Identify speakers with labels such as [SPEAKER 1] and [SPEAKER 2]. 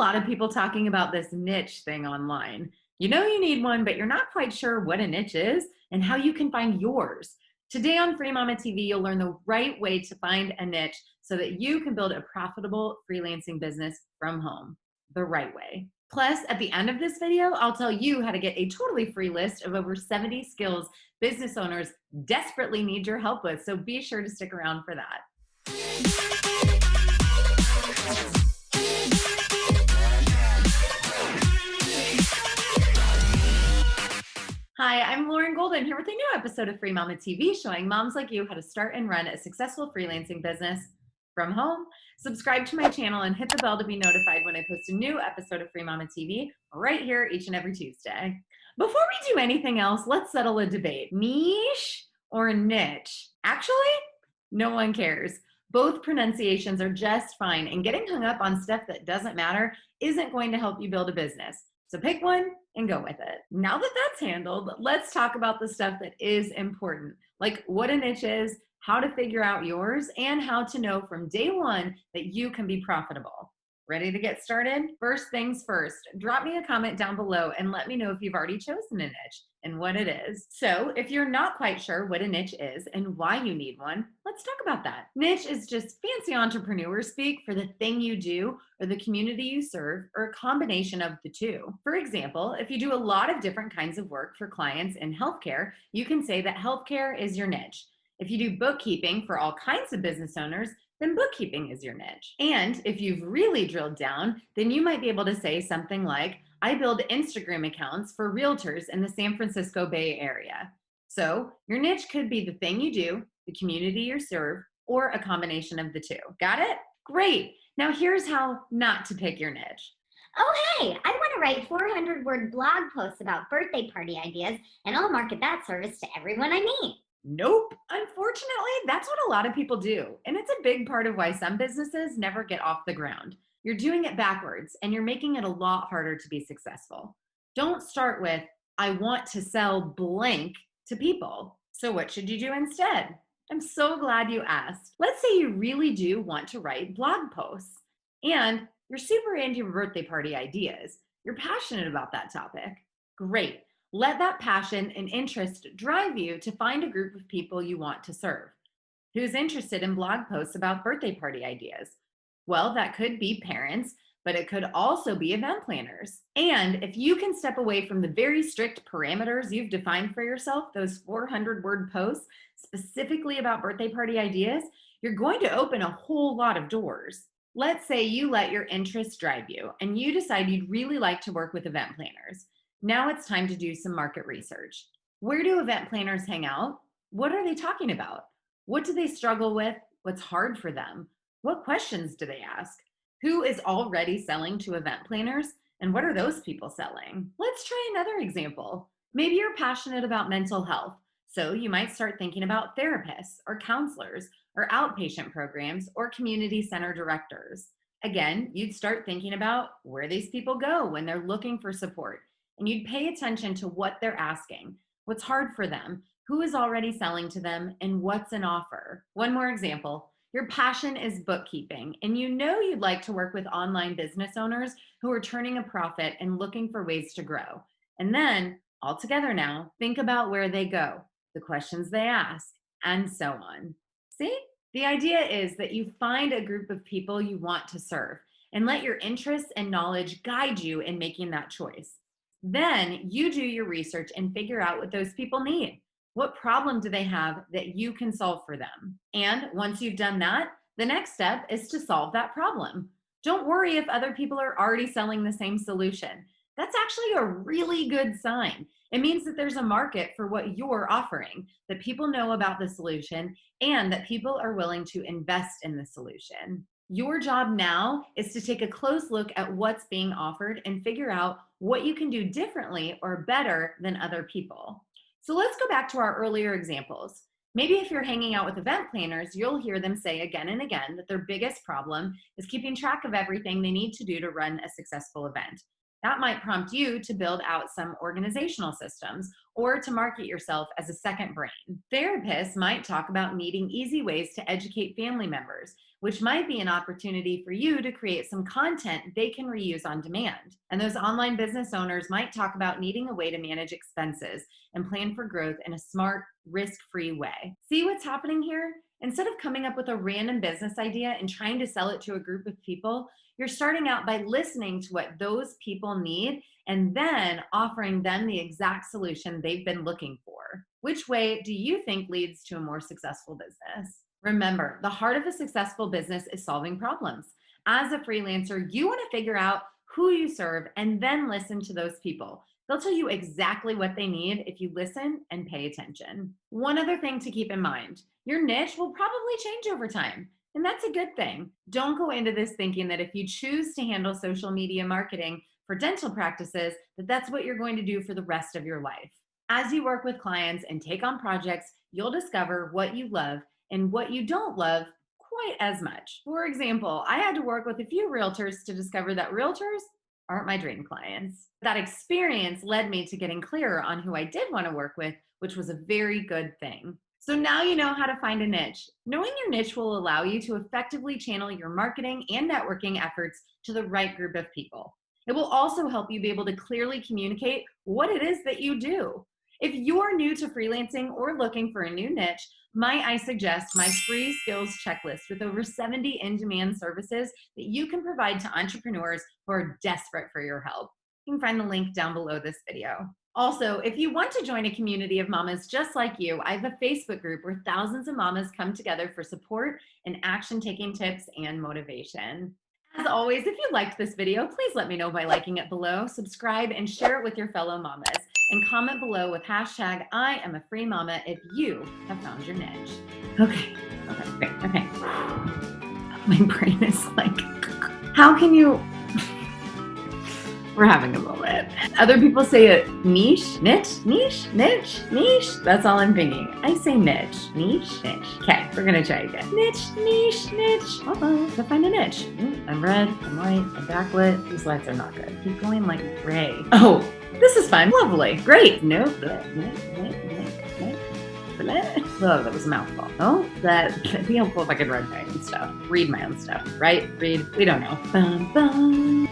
[SPEAKER 1] a lot of people talking about this niche thing online. You know you need one, but you're not quite sure what a niche is and how you can find yours. Today on Free Mama TV, you'll learn the right way to find a niche so that you can build a profitable freelancing business from home, the right way. Plus, at the end of this video, I'll tell you how to get a totally free list of over 70 skills business owners desperately need your help with. So be sure to stick around for that. Hi, I'm Lauren Golden here with a new episode of Free Mama TV showing moms like you how to start and run a successful freelancing business from home. Subscribe to my channel and hit the bell to be notified when I post a new episode of Free Mama TV right here each and every Tuesday. Before we do anything else, let's settle a debate. Niche or niche? Actually, no one cares. Both pronunciations are just fine, and getting hung up on stuff that doesn't matter isn't going to help you build a business. So pick one and go with it. Now that that's handled, let's talk about the stuff that is important, like what a niche is, how to figure out yours, and how to know from day one that you can be profitable. Ready to get started? First things first, drop me a comment down below and let me know if you've already chosen a niche and what it is. So if you're not quite sure what a niche is and why you need one, let's talk about that. Niche is just fancy entrepreneur speak for the thing you do or the community you serve, or a combination of the two. For example, if you do a lot of different kinds of work for clients in healthcare, you can say that healthcare is your niche. If you do bookkeeping for all kinds of business owners, then bookkeeping is your niche. And if you've really drilled down, then you might be able to say something like, I build Instagram accounts for realtors in the San Francisco Bay Area. So your niche could be the thing you do, the community you serve, or a combination of the two. Got it? Great. Now here's how not to pick your niche.
[SPEAKER 2] Oh, hey, I want to write 400-word blog posts about birthday party ideas, and I'll market that service to everyone I meet.
[SPEAKER 1] Nope. Unfortunately, that's what a lot of people do. And it's a big part of why some businesses never get off the ground. You're doing it backwards, and you're making it a lot harder to be successful. Don't start with, I want to sell blank to people. So what should you do instead? I'm so glad you asked. Let's say you really do want to write blog posts, and you're super into your birthday party ideas. You're passionate about that topic. Great. Let that passion and interest drive you to find a group of people you want to serve. Who's interested in blog posts about birthday party ideas? Well, that could be parents, but it could also be event planners. And if you can step away from the very strict parameters you've defined for yourself, those 400-word posts specifically about birthday party ideas, you're going to open a whole lot of doors. Let's say you let your interests drive you and you decide you'd really like to work with event planners. Now it's time to do some market research. Where do event planners hang out? What are they talking about? What do they struggle with? What's hard for them? What questions do they ask? Who is already selling to event planners? And what are those people selling? Let's try another example. Maybe you're passionate about mental health, so you might start thinking about therapists or counselors or outpatient programs or community center directors. Again, you'd start thinking about where these people go when they're looking for support. And you'd pay attention to what they're asking, what's hard for them, who is already selling to them, and what's an offer. One more example. Your passion is bookkeeping, and you know you'd like to work with online business owners who are turning a profit and looking for ways to grow. And then, all together now, think about where they go, the questions they ask, and so on. See? The idea is that you find a group of people you want to serve, and let your interests and knowledge guide you in making that choice. Then you do your research and figure out what those people need. What problem do they have that you can solve for them? And once you've done that, the next step is to solve that problem. Don't worry if other people are already selling the same solution. That's actually a really good sign. It means that there's a market for what you're offering, that people know about the solution, and that people are willing to invest in the solution. Your job now is to take a close look at what's being offered and figure out what you can do differently or better than other people. So let's go back to our earlier examples. Maybe if you're hanging out with event planners, you'll hear them say again and again that their biggest problem is keeping track of everything they need to do to run a successful event. That might prompt you to build out some organizational systems or to market yourself as a second brain. Therapists might talk about needing easy ways to educate family members, which might be an opportunity for you to create some content they can reuse on demand. And those online business owners might talk about needing a way to manage expenses and plan for growth in a smart, risk-free way. See what's happening here? Instead of coming up with a random business idea and trying to sell it to a group of people, you're starting out by listening to what those people need and then offering them the exact solution they've been looking for. Which way do you think leads to a more successful business? Remember, the heart of a successful business is solving problems. As a freelancer, you want to figure out who you serve and then listen to those people. They'll tell you exactly what they need if you listen and pay attention. One other thing to keep in mind, your niche will probably change over time. And that's a good thing. Don't go into this thinking that if you choose to handle social media marketing for dental practices, that's what you're going to do for the rest of your life. As you work with clients and take on projects, you'll discover what you love and what you don't love quite as much. For example, I had to work with a few realtors to discover that realtors aren't my dream clients. That experience led me to getting clearer on who I did want to work with, which was a very good thing. So now you know how to find a niche. Knowing your niche will allow you to effectively channel your marketing and networking efforts to the right group of people. It will also help you be able to clearly communicate what it is that you do. If you're new to freelancing or looking for a new niche, might I suggest my free skills checklist with over 70 in-demand services that you can provide to entrepreneurs who are desperate for your help. You can find the link down below this video. Also, if you want to join a community of mamas just like you, I have a Facebook group where thousands of mamas come together for support and action-taking tips and motivation. As always, if you liked this video, please let me know by liking it below, subscribe, and share it with your fellow mamas. And comment below with hashtag I am a free mama if you have found your niche. Okay. My brain is like, how can you? We're having a moment. Other people say it niche. That's all I'm thinking. I say niche. Okay, we're gonna try again. Niche. Uh-oh, to find a niche. I'm red, I'm white, I'm backlit. These lights are not good. Keep going like gray. Oh, this is fun. Lovely. Great. No. Oh, that was a mouthful. Oh, that'd be helpful if I could read my own stuff. Read my own stuff, right? We don't know. Bum, bum.